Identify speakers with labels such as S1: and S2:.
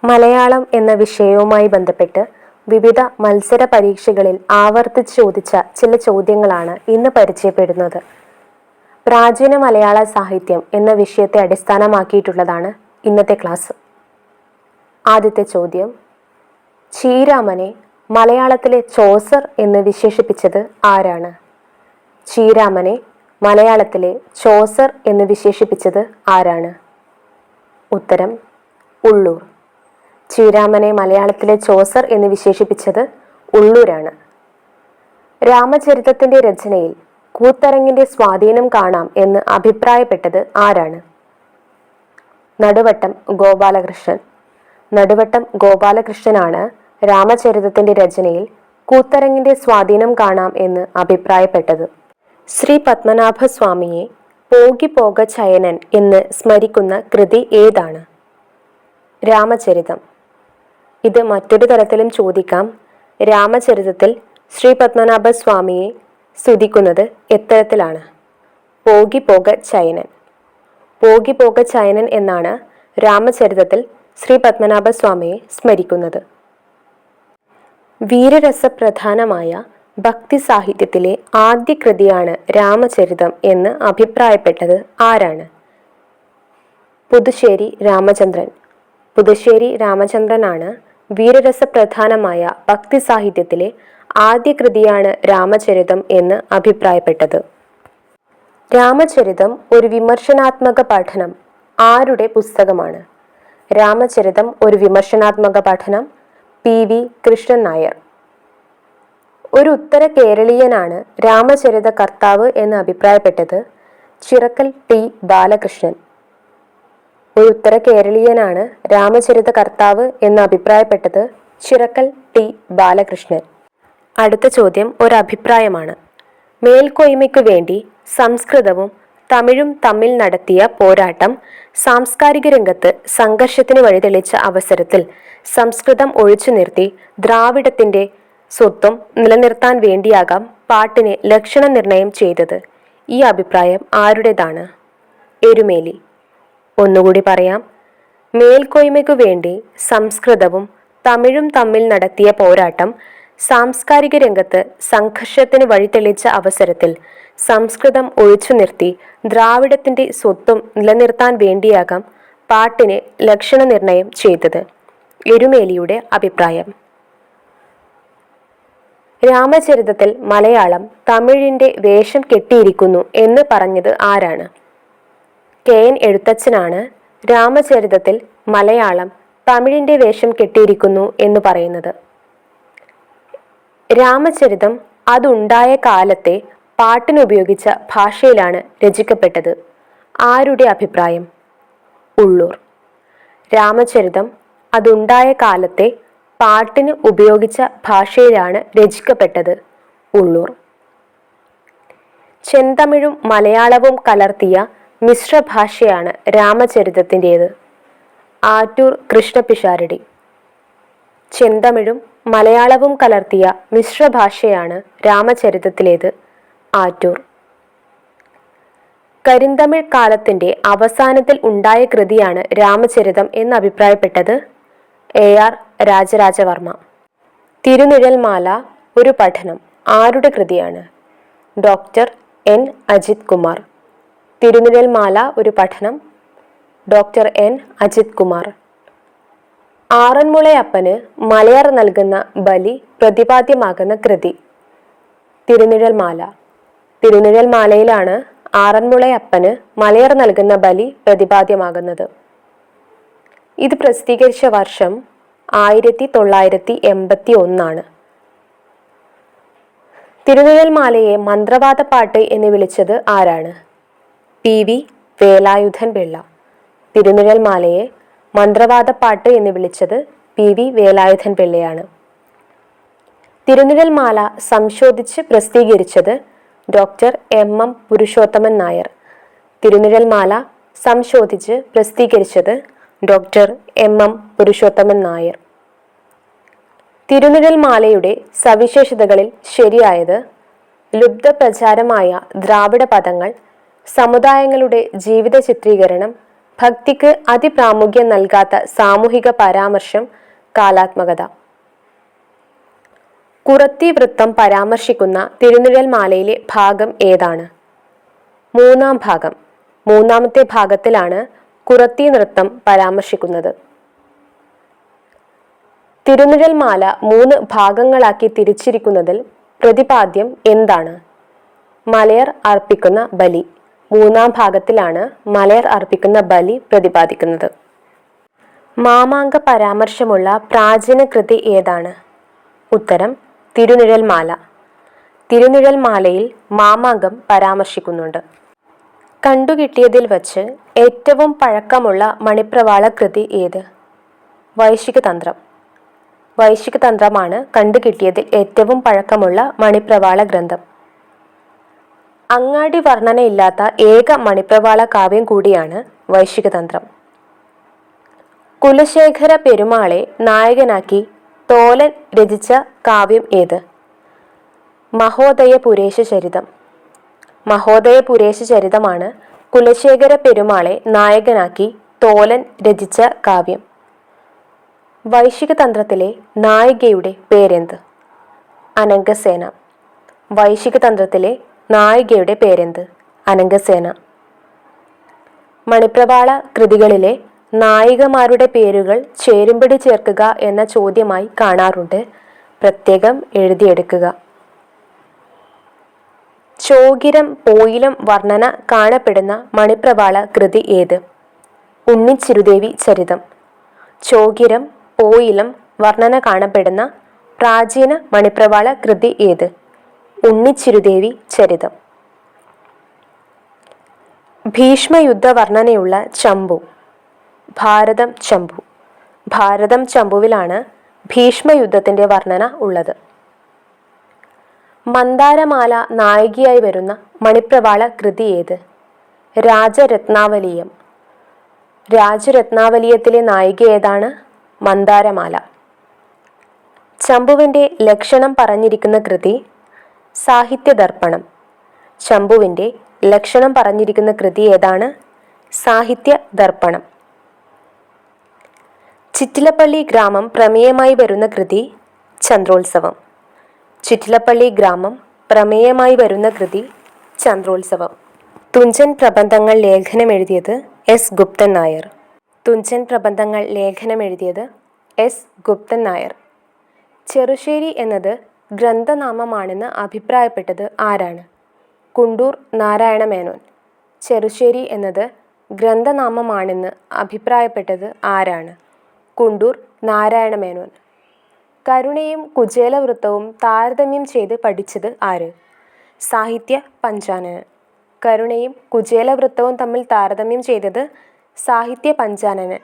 S1: മലയാളം എന്ന വിഷയവുമായി ബന്ധപ്പെട്ട് വിവിധ മത്സര പരീക്ഷകളിൽ ആവർത്തിച്ച് ചോദിച്ച ചില ചോദ്യങ്ങളാണ് ഇന്ന് പരിചയപ്പെടുന്നത്. പ്രാചീന മലയാള സാഹിത്യം എന്ന വിഷയത്തെ അടിസ്ഥാനമാക്കിയിട്ടുള്ളതാണ് ഇന്നത്തെ ക്ലാസ്. ആദ്യത്തെ ചോദ്യം: ചീരാമനെ മലയാളത്തിലെ ചോസർ എന്ന് വിശേഷിപ്പിച്ചത് ആരാണ്? ചീരാമനെ മലയാളത്തിലെ ചോസർ എന്ന് വിശേഷിപ്പിച്ചത് ആരാണ്? ഉത്തരം: ഉള്ളൂർ. ചീരാമനെ മലയാളത്തിലെ ചോസർ എന്ന് വിശേഷിപ്പിച്ചത് ഉള്ളൂരാണ്. രാമചരിതത്തിന്റെ രചനയിൽ കൂത്തരങ്ങിന്റെ സ്വാധീനം കാണാം എന്ന് അഭിപ്രായപ്പെട്ടത് ആരാണ്? നടുവട്ടം ഗോപാലകൃഷ്ണൻ. നടുവട്ടം ഗോപാലകൃഷ്ണനാണ് രാമചരിതത്തിന്റെ രചനയിൽ കൂത്തരങ്ങിന്റെ സ്വാധീനം കാണാം എന്ന് അഭിപ്രായപ്പെട്ടത്. ശ്രീ പത്മനാഭസ്വാമിയെ പോകി പോക ചയനൻ എന്ന് സ്മരിക്കുന്ന കൃതി ഏതാണ്? രാമചരിതം. ഇത് മറ്റൊരു തരത്തിലും ചോദിക്കാം. രാമചരിതത്തിൽ ശ്രീ പത്മനാഭസ്വാമിയെ സ്തുതിക്കുന്നത് എത്തരത്തിലാണ്? പോകി പോക ചയനൻ. പോകി പോക ചയനൻ എന്നാണ് രാമചരിതത്തിൽ ശ്രീ പത്മനാഭസ്വാമിയെ സ്മരിക്കുന്നത്. വീരരസപ്രധാനമായ ഭക്തി സാഹിത്യത്തിലെ ആദ്യ കൃതിയാണ് രാമചരിതം എന്ന് അഭിപ്രായപ്പെട്ടത് ആരാണ്? പുതുശ്ശേരി രാമചന്ദ്രൻ. പുതുശ്ശേരി രാമചന്ദ്രനാണ് വീരരസപ്രധാനമായ ഭക്തി സാഹിത്യത്തിലെ ആദ്യ കൃതിയാണ് രാമചരിതം എന്ന് അഭിപ്രായപ്പെട്ടത്. രാമചരിതം ഒരു വിമർശനാത്മക പഠനം ആരുടെ പുസ്തകമാണ്? രാമചരിതം ഒരു വിമർശനാത്മക പഠനം PV കൃഷ്ണൻ നായർ. ഒരു ഉത്തര കേരളീയനാണ് രാമചരിത കർത്താവ് എന്ന് അഭിപ്രായപ്പെട്ടത് ചിറക്കൽ T ബാലകൃഷ്ണൻ. ഒരു ഉത്തര കേരളീയനാണ് രാമചരിത കർത്താവ് എന്ന് അഭിപ്രായപ്പെട്ടത് ചിറക്കൽ T ബാലകൃഷ്ണൻ. അടുത്ത ചോദ്യം ഒരു അഭിപ്രായമാണ്. മേൽക്കോയ്മയ്ക്കു വേണ്ടി സംസ്കൃതവും തമിഴും തമ്മിൽ നടത്തിയ പോരാട്ടം സാംസ്കാരിക രംഗത്ത് സംഘർഷത്തിന് വഴിതെളിച്ച അവസരത്തിൽ സംസ്കൃതം ഒഴിച്ചു നിർത്തി ദ്രാവിഡത്തിന്റെ സ്വത്വം നിലനിർത്താൻ വേണ്ടിയാകാം പാട്ടിനെ ലക്ഷണ നിർണയം ചെയ്തത്. ഈ അഭിപ്രായം ആരുടേതാണ്? എരുമേലി. ഒന്നുകൂടി പറയാം. മേൽക്കോയ്മയ്ക്കു വേണ്ടി സംസ്കൃതവും തമിഴും തമ്മിൽ നടത്തിയ പോരാട്ടം സാംസ്കാരിക രംഗത്ത് സംഘർഷത്തിന് വഴിതെളിച്ച അവസരത്തിൽ സംസ്കൃതം ഒഴിച്ചു നിർത്തി ദ്രാവിഡത്തിന്റെ സ്വത്വം നിലനിർത്താൻ വേണ്ടിയാകാം പാട്ടിനെ ലക്ഷണ നിർണയം ചെയ്തത്. എരുമേലിയുടെ അഭിപ്രായം. രാമചരിതത്തിൽ മലയാളം തമിഴിന്റെ വേഷം കെട്ടിയിരിക്കുന്നു എന്ന് പറഞ്ഞത് ആരാണ്? KN എഴുത്തച്ഛനാണ് രാമചരിതത്തിൽ മലയാളം തമിഴിന്റെ വേഷം കെട്ടിയിരിക്കുന്നു എന്ന് പറയുന്നത്. രാമചരിതം അതുണ്ടായ കാലത്തെ പാട്ടിനുപയോഗിച്ച ഭാഷയിലാണ് രചിക്കപ്പെട്ടത്. ആരുടെ അഭിപ്രായം? ഉള്ളൂർ. രാമചരിതം അതുണ്ടായ കാലത്തെ പാട്ടിന് ഉപയോഗിച്ച ഭാഷയിലാണ് രചിക്കപ്പെട്ടത്. ഉള്ളൂർ. ചെന്തമിഴും മലയാളവും കലർത്തിയ മിശ്രഭാഷയാണ് രാമചരിതത്തിൻ്റേത്. ആറ്റൂർ കൃഷ്ണപിഷാരടി. ചെന്തമിഴും മലയാളവും കലർത്തിയ മിശ്രഭാഷയാണ് രാമചരിതത്തിലേത്. ആറ്റൂർ. കരിന്തമിഴ് കാലത്തിന്റെ അവസാനത്തിൽ ഉണ്ടായ കൃതിയാണ് രാമചരിതം എന്ന് അഭിപ്രായപ്പെട്ടത് AR രാജരാജവർമ്മ. തിരുനിഴൽമാല ഒരു പഠനം ആരുടെ കൃതിയാണ്? Doctor N Ajith Kumar. തിരുനിഴൽമാല ഒരു പഠനം ഡോക്ടർ N അജിത് കുമാർ. ആറന്മുളയപ്പന് മലയർ നൽകുന്ന ബലി പ്രതിപാദ്യമാകുന്ന കൃതി? തിരുനിഴൽമാല. തിരുനിഴൽമാലയിലാണ് ആറന്മുളയപ്പന് മലയർ നൽകുന്ന ബലി പ്രതിപാദ്യമാകുന്നത്. ഇത് പ്രസിദ്ധീകരിച്ച വർഷം 1981. തിരുനിഴൽമാലയെ മന്ത്രവാദപ്പാട്ട് എന്ന് വിളിച്ചത് ആരാണ്? PV വേലായുധൻ പിള്ള. തിരുനിഴൽമാലയെ മന്ത്രവാദപ്പാട്ട് എന്ന് വിളിച്ചത് PV വേലായുധൻ പിള്ളയാണ്. തിരുനിഴൽമാല സംശോധിച്ച് പ്രസിദ്ധീകരിച്ചത് ഡോക്ടർ MM പുരുഷോത്തമൻ നായർ. തിരുനിഴൽമാല സംശോധിച്ച് പ്രസിദ്ധീകരിച്ചത് ഡോക്ടർ MM പുരുഷോത്തമൻ നായർ. തിരുനിഴൽമാലയുടെ സവിശേഷതകളിൽ ശരിയായത്: ലുബ്ധപ്രചാരമായ ദ്രാവിഡ പദങ്ങൾ, സമുദായങ്ങളുടെ ജീവിത ചിത്രീകരണം, ഭക്തിക്ക് അതിപ്രാമുഖ്യം നൽകാത്ത സാമൂഹിക പരാമർശം കാലാത്മകത. കുറത്തി വൃത്തം പരാമർശിക്കുന്ന തിരുനിഴൽമാലയിലെ ഭാഗം ഏതാണ്? മൂന്നാം ഭാഗം. മൂന്നാമത്തെ ഭാഗത്തിലാണ് കുറത്തി നൃത്തം പരാമർശിക്കുന്നത്. തിരുനിഴൽമാല 3 ഭാഗങ്ങളാക്കി തിരിച്ചിരിക്കുന്നതിൽ പ്രതിപാദ്യം എന്താണ്? മലയർ അർപ്പിക്കുന്ന ബലി. മൂന്നാം ഭാഗത്തിലാണ് മലയർ അർപ്പിക്കുന്ന ബലി പ്രതിപാദിക്കുന്നത്. മാമാങ്ക പരാമർശമുള്ള പ്രാചീന കൃതി ഏതാണ്? ഉത്തരം തിരുനിഴൽമാല. തിരുനിഴൽമാലയിൽ മാമാങ്കം പരാമർശിക്കുന്നുണ്ട്. കണ്ടുകിട്ടിയതിൽ വച്ച് ഏറ്റവും പഴക്കമുള്ള മണിപ്രവാള കൃതി ഏത്? വൈശികതന്ത്രം. വൈശികതന്ത്രമാണ് കണ്ടുകിട്ടിയതിൽ ഏറ്റവും പഴക്കമുള്ള മണിപ്രവാള ഗ്രന്ഥം. അങ്ങാടി വർണ്ണനയില്ലാത്ത ഏക മണിപ്രവാള കാവ്യം കൂടിയാണ് വൈശികതന്ത്രം. കുലശേഖര പെരുമാളെ നായകനാക്കി തോലൻ രചിച്ച കാവ്യം ഏത്? മഹോദയപുരേശ ചരിതം. മഹോദയപുരേശ ചരിതമാണ് കുലശേഖര പെരുമാളെ നായകനാക്കി തോലൻ രചിച്ച കാവ്യം. വൈശികതന്ത്രത്തിലെ നായികയുടെ പേരെന്ത്? അനംഗസേന. വൈശികതന്ത്രത്തിലെ നായികയുടെ പേരെന്ത്? അനംഗസേന. മണിപ്രവാള കൃതികളിലെ നായികമാരുടെ പേരുകൾ ചേരുംപടി ചേർക്കുക എന്ന ചോദ്യമായി കാണാറുണ്ട്. പ്രത്യേകം എഴുതിയെടുക്കുക. ചോകിരം പോയിലം വർണ്ണന കാണപ്പെടുന്ന മണിപ്രവാള കൃതി ഏത്? ഉണ്ണിച്ചിരുദേവി ചരിതം. ചോകിരം പോയിലം വർണ്ണന കാണപ്പെടുന്ന പ്രാചീന മണിപ്രവാള കൃതി ഏത്? ഉണ്ണിച്ചിരുദേവി ചരിതം. ഭീഷ്മയുദ്ധ വർണ്ണനയുള്ള ചമ്പു. ഭാരതം ചമ്പു. ഭാരതം ചമ്പുവിലാണ് ഭീഷ്മയുദ്ധത്തിന്റെ വർണ്ണന ഉള്ളത്. മന്ദാരമാല നായികയായി വരുന്ന മണിപ്രവാള കൃതി ഏത്? രാജരത്നാവലീയം. രാജരത്നാവലീയത്തിലെ നായിക ഏതാണ്? മന്ദാരമാല. ചമ്പുവിന്റെ ലക്ഷണം പറഞ്ഞിരിക്കുന്ന കൃതി സാഹിത്യദർപ്പണം. ചമ്പുവിന്റെ ലക്ഷണം പറഞ്ഞിരിക്കുന്ന കൃതി ഏതാണ്? സാഹിത്യദർപ്പണം. ചിറ്റിലപ്പള്ളി ഗ്രാമം പ്രമേയമായി വരുന്ന കൃതി ചന്ദ്രോത്സവം. ചിറ്റിലപ്പള്ളി ഗ്രാമം പ്രമേയമായി വരുന്ന കൃതി ചന്ദ്രോത്സവം. തുഞ്ചൻ പ്രബന്ധങ്ങൾ ലേഖനം എഴുതിയത് എസ് ഗുപ്തൻ നായർ. തുഞ്ചൻ പ്രബന്ധങ്ങൾ ലേഖനം എഴുതിയത് എസ് ഗുപ്തൻ നായർ. ചെറുശ്ശേരി എന്നത് ഗ്രന്ഥനാമമാണെന്ന് അഭിപ്രായപ്പെട്ടത് ആരാണ്? കുണ്ടൂർ നാരായണ മേനോൻ. ചെറുശ്ശേരി എന്നത് ഗ്രന്ഥനാമമാണെന്ന് അഭിപ്രായപ്പെട്ടത് ആരാണ്? കുണ്ടൂർ നാരായണ മേനോൻ. കരുണയും കുചേലവൃത്തവും താരതമ്യം ചെയ്ത് പഠിച്ചത് ആര്? സാഹിത്യ പഞ്ചാനനൻ. കരുണയും കുചേലവൃത്തവും തമ്മിൽ താരതമ്യം ചെയ്തത് സാഹിത്യ പഞ്ചാനനൻ.